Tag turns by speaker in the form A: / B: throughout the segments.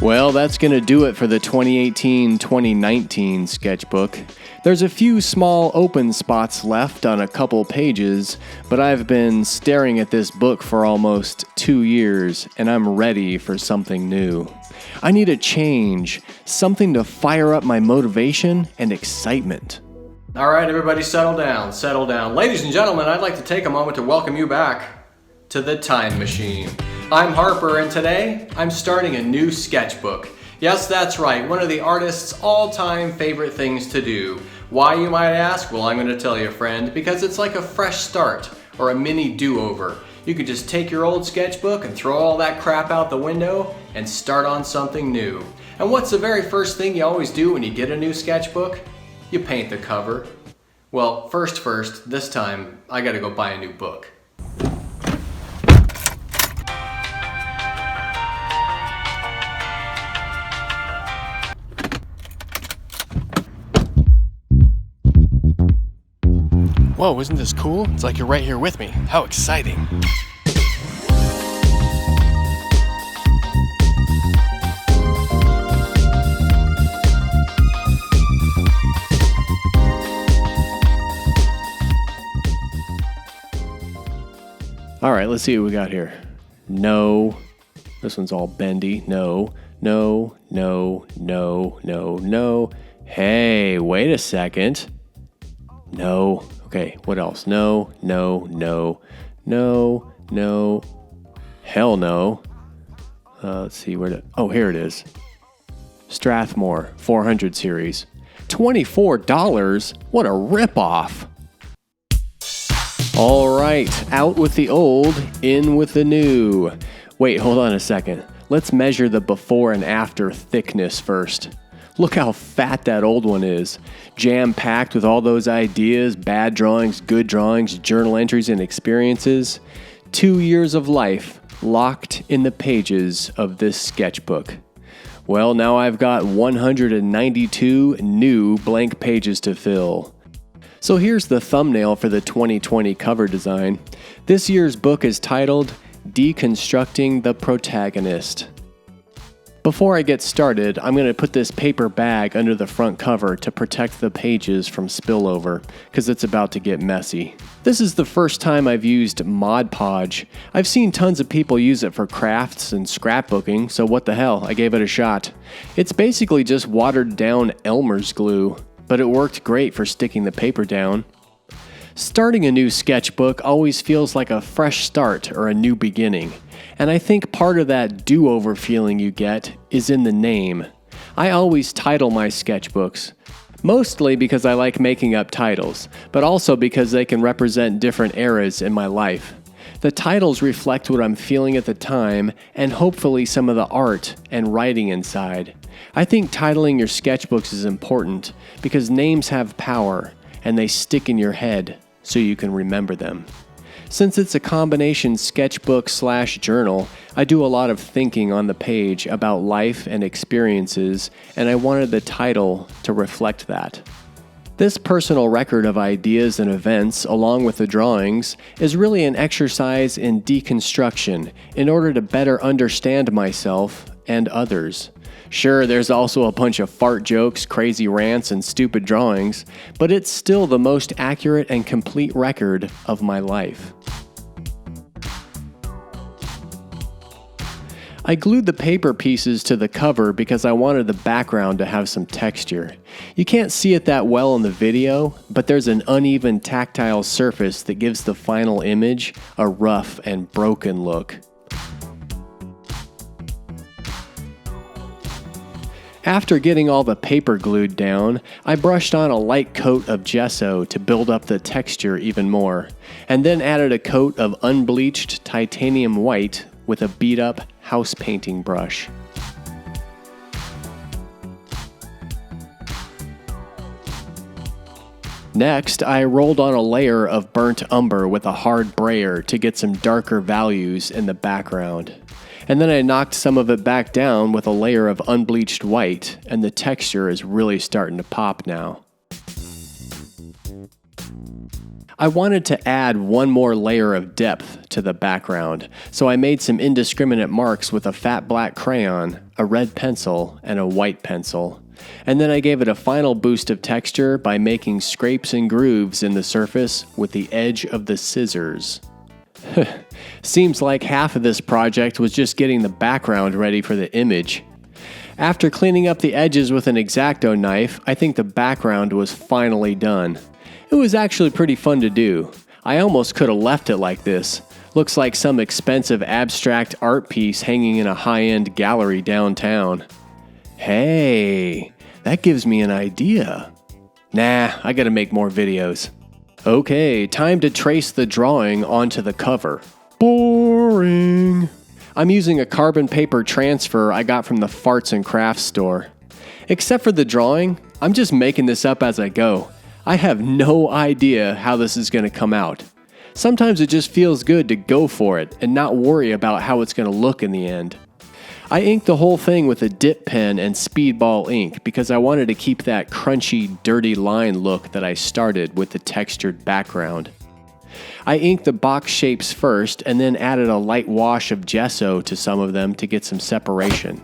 A: Well, that's going to do it for the 2018-2019 sketchbook. There's a few small open spots left on a couple pages, but I've been staring at this book for almost 2 years, and I'm ready for something new. I need a change, something to fire up my motivation and excitement.
B: All right, everybody, settle down, settle down. Ladies and gentlemen, I'd like to take a moment to welcome you back to the Time Machine. I'm Harper, and today I'm starting a new sketchbook. Yes, that's right, one of the artist's all-time favorite things to do. Why, you might ask? Well, I'm going to tell you, friend, because it's like a fresh start or a mini do-over. You could just take your old sketchbook and throw all that crap out the window and start on something new. And what's the very first thing you always do when you get a new sketchbook? You paint the cover. Well, first, this time I gotta go buy a new book.
A: Whoa, isn't this cool? It's like you're right here with me. How exciting. All right, let's see what we got here. No. This one's all bendy. No. Hey, wait a second. No. Okay, what else? No. Hell no. Let's see where here it is. Strathmore 400 series. $24? What a ripoff. All right, out with the old, in with the new. Wait, hold on a second. Let's measure the before and after thickness first. Look how fat that old one is. Jam-packed with all those ideas, bad drawings, good drawings, journal entries, and experiences. 2 years of life locked in the pages of this sketchbook. Well, now I've got 192 new blank pages to fill. So here's the thumbnail for the 2020 cover design. This year's book is titled Deconstructing the Protagonist. Before I get started, I'm going to put this paper bag under the front cover to protect the pages from spillover, because it's about to get messy. This is the first time I've used Mod Podge. I've seen tons of people use it for crafts and scrapbooking, so what the hell, I gave it a shot. It's basically just watered down Elmer's glue, but it worked great for sticking the paper down. Starting a new sketchbook always feels like a fresh start or a new beginning, and I think part of that do-over feeling you get is in the name. I always title my sketchbooks, mostly because I like making up titles, but also because they can represent different eras in my life. The titles reflect what I'm feeling at the time and hopefully some of the art and writing inside. I think titling your sketchbooks is important because names have power and they stick in your head so you can remember them. Since it's a combination sketchbook/journal, I do a lot of thinking on the page about life and experiences, and I wanted the title to reflect that. This personal record of ideas and events, along with the drawings, is really an exercise in deconstruction in order to better understand myself and others. Sure, there's also a bunch of fart jokes, crazy rants, and stupid drawings, but it's still the most accurate and complete record of my life. I glued the paper pieces to the cover because I wanted the background to have some texture. You can't see it that well in the video, but there's an uneven tactile surface that gives the final image a rough and broken look. After getting all the paper glued down, I brushed on a light coat of gesso to build up the texture even more, and then added a coat of unbleached titanium white with a beat-up house painting brush. Next, I rolled on a layer of burnt umber with a hard brayer to get some darker values in the background. And then I knocked some of it back down with a layer of unbleached white, and the texture is really starting to pop now. I wanted to add one more layer of depth to the background, so I made some indiscriminate marks with a fat black crayon, a red pencil, and a white pencil. And then I gave it a final boost of texture by making scrapes and grooves in the surface with the edge of the scissors. Seems like half of this project was just getting the background ready for the image. After cleaning up the edges with an X-Acto knife, I think the background was finally done. It was actually pretty fun to do. I almost could have left it like this. Looks like some expensive abstract art piece hanging in a high-end gallery downtown. Hey, that gives me an idea. Nah, I gotta make more videos. Okay, time to trace the drawing onto the cover. Boring. I'm using a carbon paper transfer I got from the Farts and Crafts store. Except for the drawing, I'm just making this up as I go. I have no idea how this is going to come out. Sometimes it just feels good to go for it and not worry about how it's going to look in the end. I inked the whole thing with a dip pen and speedball ink because I wanted to keep that crunchy, dirty line look that I started with the textured background. I inked the box shapes first and then added a light wash of gesso to some of them to get some separation.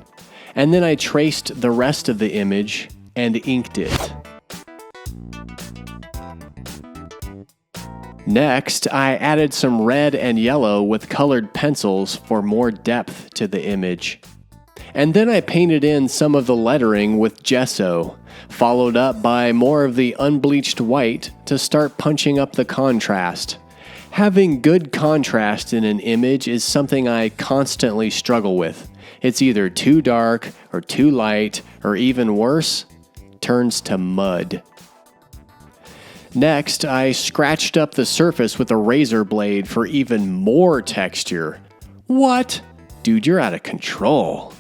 A: And then I traced the rest of the image and inked it. Next, I added some red and yellow with colored pencils for more depth to the image. And then I painted in some of the lettering with gesso, followed up by more of the unbleached white to start punching up the contrast. Having good contrast in an image is something I constantly struggle with. It's either too dark or too light, or even worse, turns to mud. Next, I scratched up the surface with a razor blade for even more texture. What? Dude, you're out of control.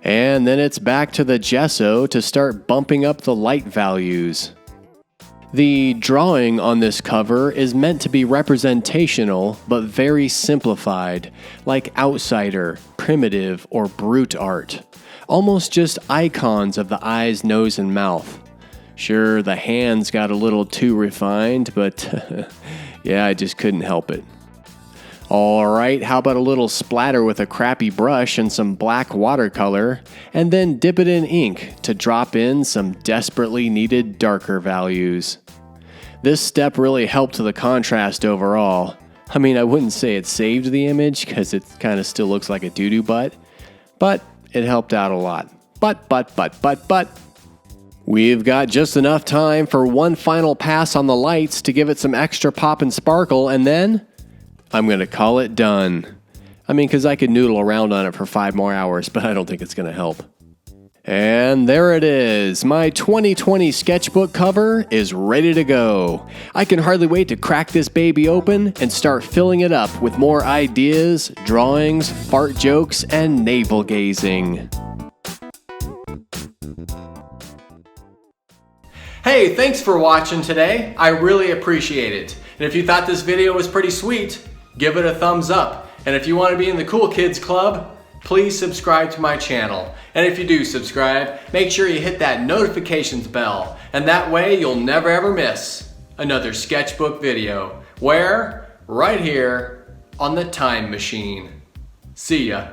A: And then it's back to the gesso to start bumping up the light values. The drawing on this cover is meant to be representational, but very simplified, like outsider, primitive, or brute art. Almost just icons of the eyes, nose, and mouth. Sure, the hands got a little too refined, but yeah, I just couldn't help it. Alright, how about a little splatter with a crappy brush and some black watercolor, and then dip it in ink to drop in some desperately needed darker values. This step really helped the contrast overall. I mean, I wouldn't say it saved the image, because it kind of still looks like a doo-doo butt, but it helped out a lot. But. We've got just enough time for one final pass on the lights to give it some extra pop and sparkle, and then I'm going to call it done. I mean, because I could noodle around on it for 5 more hours, but I don't think it's going to help. And there it is. My 2020 sketchbook cover is ready to go. I can hardly wait to crack this baby open and start filling it up with more ideas, drawings, fart jokes, and navel gazing.
B: Hey, thanks for watching today. I really appreciate it. And if you thought this video was pretty sweet, give it a thumbs up. And if you want to be in the Cool Kids Club, please subscribe to my channel. And if you do subscribe, make sure you hit that notifications bell. And that way you'll never ever miss another sketchbook video. Where? Right here on the Time Machine. See ya.